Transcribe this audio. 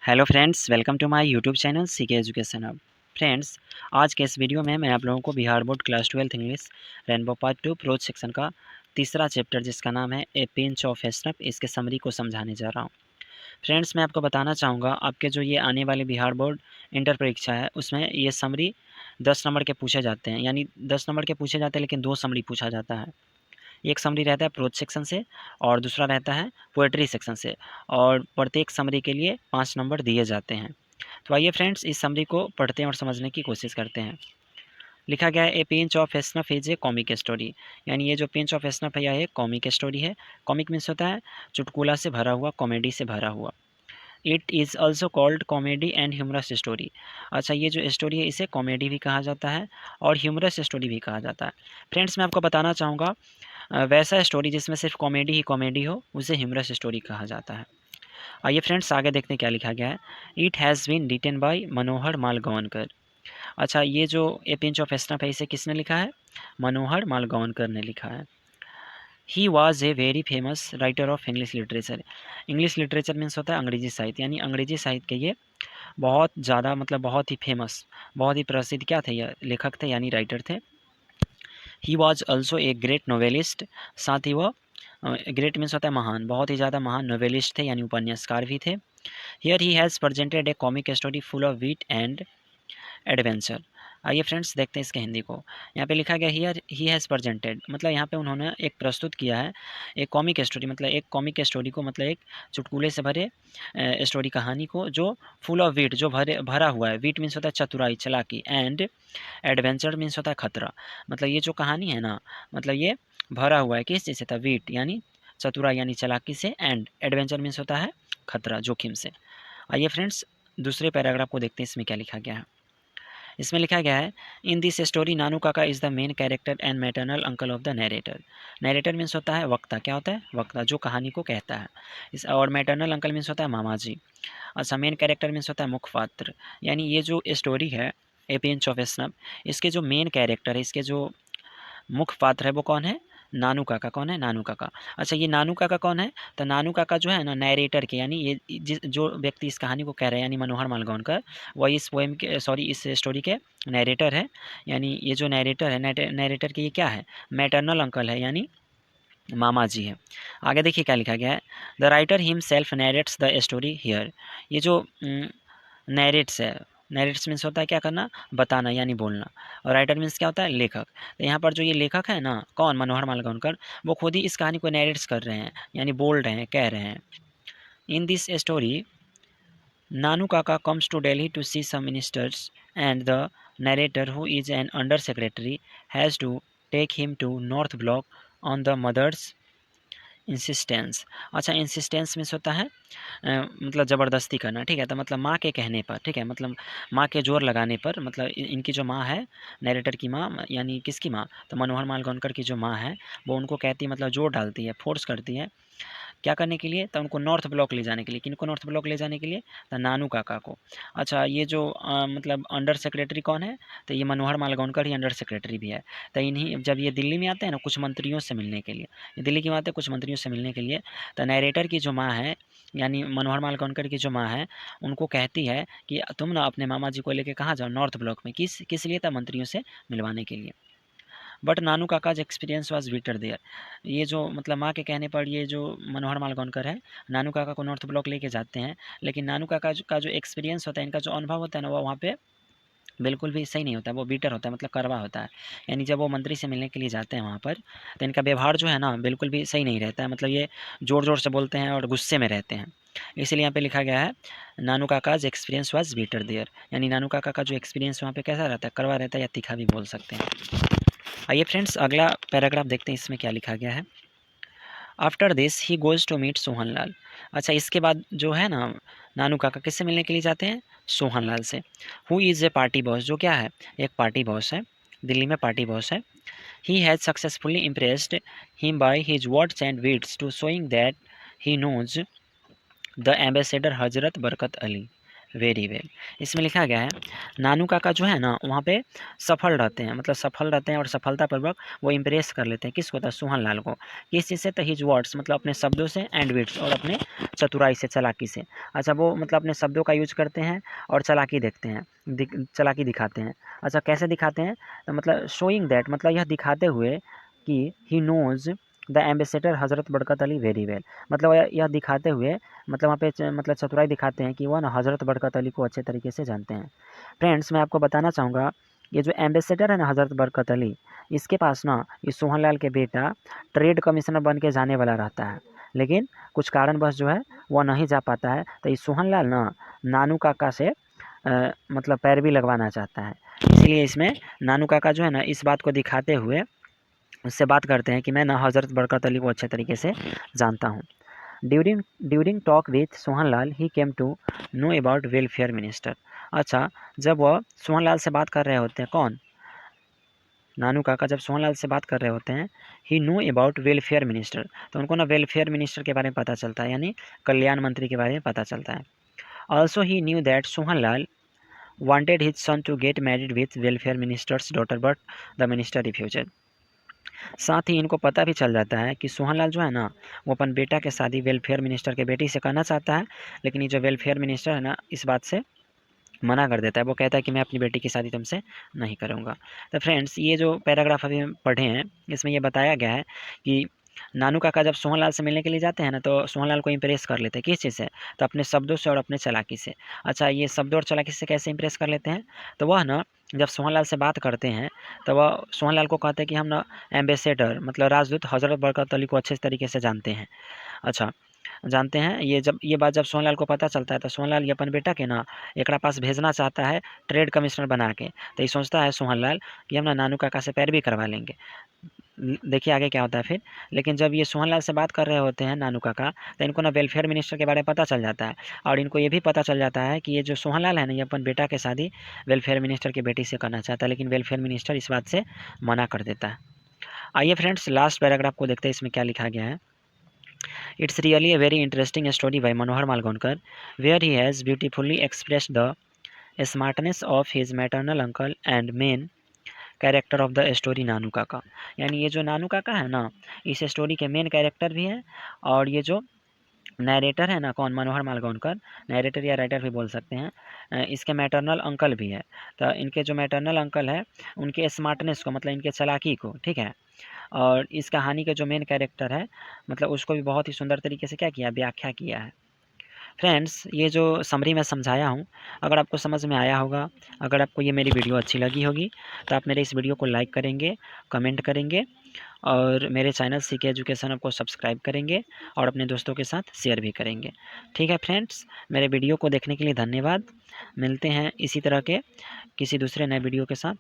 Hello friends, welcome to my YouTube channel CK education hub. Friends, आज के इस video में मैं आप लोगों को Bihar board class 12th English rainbow part 2 prose section का तीसरा चैप्टर जिसका नाम है ए पिंच ऑफ एसनप, इसके समरी को समझाने जा रहा हूँ। फ्रेंड्स, मैं आपको बताना चाहूँगा आपके जो ये आने वाले बिहार बोर्ड इंटर परीक्षा है उसमें ये समरी 10 नंबर के पूछे जाते हैं, यानी 10 नंबर के पूछे जाते हैं लेकिन 2 समरी पूछा जाता है। एक समरी रहता है प्रोज सेक्शन से और दूसरा रहता है पोएट्री सेक्शन से, और प्रत्येक समरी के लिए 5 नंबर दिए जाते हैं। तो आइए फ्रेंड्स, इस समरी को पढ़ते हैं और समझने की कोशिश करते हैं। लिखा गया है a pinch of snuff is a comic story, यानी ये जो पिंच ऑफ एसनफ है यह एक कॉमिक स्टोरी है। कॉमिक मीन्स होता है चुटकुला से भरा हुआ, कॉमेडी से भरा हुआ। It is also called comedy and humorous story. अच्छा, ये जो स्टोरी है इसे कॉमेडी भी कहा जाता है और ह्यूमरस स्टोरी भी कहा जाता है। फ्रेंड्स, मैं आपको बताना चाहूँगा वैसा स्टोरी जिसमें सिर्फ कॉमेडी ही कॉमेडी हो उसे ह्यूमरस स्टोरी कहा जाता है। आइए फ्रेंड्स, आगे देखते हैं क्या लिखा गया है। It has been written by Manohar Malgonkar. अच्छा, ये जो ए पिंच ऑफ एसनफ है इसे किसने लिखा है? मनोहर मालगोंकर ने लिखा है। He was a very famous writer of English literature. English literature means होता है अंग्रेजी साहित्य, यानी अंग्रेजी साहित्य के ये बहुत ज़्यादा मतलब बहुत ही फेमस, बहुत ही प्रसिद्ध क्या थे, यह लेखक थे यानी राइटर थे। He was also a great novelist, साथ ही वह ग्रेट मीन्स होता है महान, बहुत ही ज़्यादा महान नोवेलिस्ट थे यानी उपन्यासकार भी थे। Here he has presented a comic story full of wit and adventure. आइए फ्रेंड्स, देखते हैं इसके हिंदी को। यहाँ पे लिखा गया हियर ही हैज़ प्रेजेंटेड, मतलब यहाँ पे उन्होंने एक प्रस्तुत किया है एक कॉमिक स्टोरी, मतलब एक कॉमिक स्टोरी को, मतलब एक चुटकुले से भरे स्टोरी कहानी को जो फुल ऑफ विट, जो भरा हुआ है। विट मीन्स होता है चतुराई, चालाकी, एंड एडवेंचर मीन्स होता है खतरा। मतलब ये जो कहानी है ना, मतलब ये भरा हुआ है किस चीज़ से था? विट यानी चतुराई यानी चालाकी से, एंड एडवेंचर मीन्स होता है खतरा, जोखिम से। आइए फ्रेंड्स, दूसरे पैराग्राफ को देखते हैं, इसमें क्या लिखा गया है। इसमें लिखा गया है इन दिस स्टोरी नानू काका is the main character and maternal uncle of the narrator. Narrator means होता है वक्ता, क्या होता है? वक्ता, जो कहानी को कहता है। इस और मैटरनल अंकल मीन्स होता है मामा जी। अच्छा, मेन कैरेक्टर मीन्स होता है मुख्य पात्र, यानी ये जो स्टोरी है ए पिंच ऑफ स्नफ, इसके जो मेन कैरेक्टर है, इसके जो मुख्य पात्र है वो कौन है? नानू काका। कौन है? नानू काका। अच्छा, ये नानू काका कौन है? तो नानू काका जो है ना नैरेटर के, यानी ये जिस जो व्यक्ति इस कहानी को कह रहे हैं यानी मनोहर मालगोंकर, वही इस पोएम के सॉरी इस स्टोरी के नैरेटर है। यानी ये जो नैरेटर है, नैरेटर के ये क्या है? मैटरनल अंकल है, यानी मामा जी है। आगे देखिए क्या लिखा गया है। The writer himself नैरेट्स the story here. ये जो नैरेट्स है, नैरेट्स मीन्स होता है क्या करना? बताना यानी बोलना। और राइटर मीन्स क्या होता है? लेखक। तो यहाँ पर जो ये लेखक है ना, कौन? मनोहर मालगोंकर, वो खुद ही इस कहानी को नैरेट्स कर रहे हैं, यानी बोल रहे हैं, कह रहे हैं। In this story Nanu Kaka comes to Delhi to see some ministers and the narrator who is an under secretary has to take him to north block on the mother's insistence. अच्छा, इंसिस्टेंस मीन्स होता है मतलब ज़बरदस्ती करना, ठीक है? तो मतलब माँ के कहने पर, ठीक है? मतलब माँ के ज़ोर लगाने पर, मतलब इनकी जो माँ है, नैरेटर की माँ, यानी किसकी माँ? तो मनोहर मालगोंकर की जो माँ है वो उनको कहती है, मतलब ज़ोर डालती है, फोर्स करती है क्या करने के लिए? तो उनको नॉर्थ ब्लॉक ले जाने के लिए। किनको नॉर्थ ब्लॉक ले जाने के लिए? तो नानू काका को। अच्छा, ये जो मतलब अंडर सेक्रेटरी कौन है? तो ये मनोहर मालगोंकर ही अंडर सेक्रेटरी भी है। तो इन्हीं जब ये दिल्ली में आते हैं ना कुछ मंत्रियों से मिलने के लिए, ये दिल्ली क्यों आते हैं? कुछ मंत्रियों से मिलने के लिए। तो नैरेटर की जो माँ है, यानी मनोहर मालगोंकर की जो माँ है, उनको कहती है कि तुम ना अपने मामा जी को लेके कहाँ जाओ? नॉर्थ ब्लॉक में। किस लिए? था मंत्रियों से मिलवाने के लिए। बट नानू काकाज एक्सपीरियंस वाज बिटर देयर। ये जो मतलब माँ के कहने पर ये जो मनोहर मालगोंकर है, नानू काका को नॉर्थ ब्लॉक लेके जाते हैं, लेकिन नानू काका का जो एक्सपीरियंस होता है, इनका जो अनुभव होता है ना, वो वहाँ पे बिल्कुल भी सही नहीं होता है, वो बीटर होता है, मतलब कड़वा होता है। यानी जब वो मंत्री से मिलने के लिए जाते हैं वहाँ पर, तो इनका व्यवहार जो है ना बिल्कुल भी सही नहीं रहता है, मतलब ये ज़ोर ज़ोर से बोलते हैं और गुस्से में रहते हैं। इसीलिए यहाँ पे लिखा गया है नानू काकाज एक्सपीरियंस वाज बीटर देयर, यानी नानू काका का जो एक्सपीरियंस वहाँ पे कैसा रहता है? कड़वा रहता है, या तीखा भी बोल सकते हैं। आइए फ्रेंड्स, अगला पैराग्राफ देखते हैं, इसमें क्या लिखा गया है। After this he goes to meet Sohanlal. अच्छा, इसके बाद जो है ना नानू काका किससे मिलने के लिए जाते हैं? सोहनलाल से। Who is a party boss, जो क्या है? एक पार्टी बॉस है, दिल्ली में पार्टी बॉस है। He has successfully impressed him by his words and wits to showing that he knows the ambassador Hazrat Barkat Ali. Very well. इसमें लिखा गया है नानू काका जो है ना वहाँ पे सफल रहते हैं, मतलब सफल रहते हैं और सफलतापूर्वक वो इम्प्रेस कर लेते हैं किसको, था सोहन लाल को। किस चीज़ से, तो हिज वर्ड्स मतलब अपने शब्दों से, एंड विट्स और अपने चतुराई से, चालाकी से। अच्छा वो मतलब अपने शब्दों का यूज करते हैं और चालाकी देखते हैं, चालाकी दिखाते हैं। अच्छा कैसे दिखाते हैं, तो मतलब शोइंग दैट मतलब यह दिखाते हुए कि ही नोज़ द एम्बेसडर हज़रत बरकत अली वेरी वेल, मतलब यह दिखाते हुए मतलब वहाँ पे मतलब चतुराई दिखाते हैं कि वह ना हज़रत बरकत अली को अच्छे तरीके से जानते हैं। फ्रेंड्स मैं आपको बताना चाहूँगा ये जो एम्बेसडर है ना हज़रत बरकत अली, इसके पास ना ये सोहन लाल के बेटा ट्रेड कमिश्नर बन के जाने वाला रहता है, लेकिन कुछ कारणवश जो है वह नहीं जा पाता है। तो ये सोहन लाल ना नानू काका से मतलब पैरवी लगवाना चाहता है, इसीलिए इसमें नानू काका जो है ना इस बात को दिखाते हुए उससे बात करते हैं कि मैं ना हज़रत बरकत अली को अच्छे तरीके से जानता हूँ। During talk with Sohan Lal he came to know about welfare minister. अच्छा जब वह सोहन लाल से बात कर रहे होते हैं, कौन, नानू काका जब सोहन लाल से बात कर रहे होते हैं, ही नो अबाउट वेलफेयर मिनिस्टर, तो उनको ना वेलफेयर मिनिस्टर के बारे में पता चलता है, यानी कल्याण मंत्री के बारे में पता चलता है। Also he knew that Sohan Lal wanted his son to get married with welfare minister's daughter but the minister refused। साथ ही इनको पता भी चल जाता है कि सोहनलाल जो है ना वो अपन बेटा के शादी वेलफेयर मिनिस्टर के बेटी से करना चाहता है, लेकिन ये जो वेलफेयर मिनिस्टर है ना इस बात से मना कर देता है। वो कहता है कि मैं अपनी बेटी की शादी तुमसे नहीं करूँगा। तो फ्रेंड्स ये जो पैराग्राफ अभी हम पढ़े हैं इसमें ये बताया गया है कि नानू काका जब सोहनलाल से मिलने के लिए जाते हैं ना तो सोहनलाल को इम्प्रेस कर लेते हैं किस चीज़ से, तो अपने शब्दों से और अपने चालाकी से। अच्छा ये शब्दों और चालाकी से कैसे इम्प्रेस कर लेते हैं, तो वह ना जब सोहनलाल से बात करते हैं तो वह सोहनलाल को कहते हैं कि हम ना एम्बेसडर मतलब राजदूत हज़रत बरकत अली को अच्छे तरीके से जानते हैं। अच्छा जानते हैं, ये बात जब सोहनलाल को पता चलता है तो सोहनलाल ये अपन बेटा के ना एकरा पास भेजना चाहता है ट्रेड कमिश्नर बना के। तो ये सोचता है सोहनलाल कि हम ना नानू काका से पैरवी करवा लेंगे। देखिए आगे क्या होता है फिर। लेकिन जब ये सोहनलाल से बात कर रहे होते हैं नानू काका, तो इनको ना वेलफेयर मिनिस्टर के बारे में पता चल जाता है, और इनको ये भी पता चल जाता है कि ये जो सोहनलाल है ना ये अपन बेटा के शादी वेलफेयर मिनिस्टर की बेटी से करना चाहता है, लेकिन वेलफेयर मिनिस्टर इस बात से मना कर देता है। आइए फ्रेंड्स लास्ट पैराग्राफ को देखते हैं, इसमें क्या लिखा गया है। It's really a very interesting story by Manohar Malgonkar, where he has beautifully expressed the smartness of his maternal uncle and main character of the story Nanu Kaka. यानी ये जो नानू काका है ना इस स्टोरी के मेन कैरेक्टर भी हैं, और ये जो नरेटर है ना कौन, मनोहर मालगोनकर, नरेटर या राइटर भी बोल सकते हैं, इसके मैटरनल अंकल भी है। तो इनके जो मैटरनल अंकल है उनके स्मार्टनेस को मतलब इनके चालाकी को, ठीक है, और इस कहानी के जो मेन कैरेक्टर है मतलब उसको भी बहुत ही सुंदर तरीके से क्या किया, व्याख्या किया है। फ्रेंड्स ये जो समरी मैं समझाया हूँ अगर आपको समझ में आया होगा, अगर आपको ये मेरी वीडियो अच्छी लगी होगी तो आप मेरे इस वीडियो को लाइक करेंगे, कमेंट करेंगे, और मेरे चैनल सीके एजुकेशन आपको सब्सक्राइब करेंगे और अपने दोस्तों के साथ शेयर भी करेंगे। ठीक है फ्रेंड्स, मेरे वीडियो को देखने के लिए धन्यवाद। मिलते हैं इसी तरह के किसी दूसरे नए वीडियो के साथ।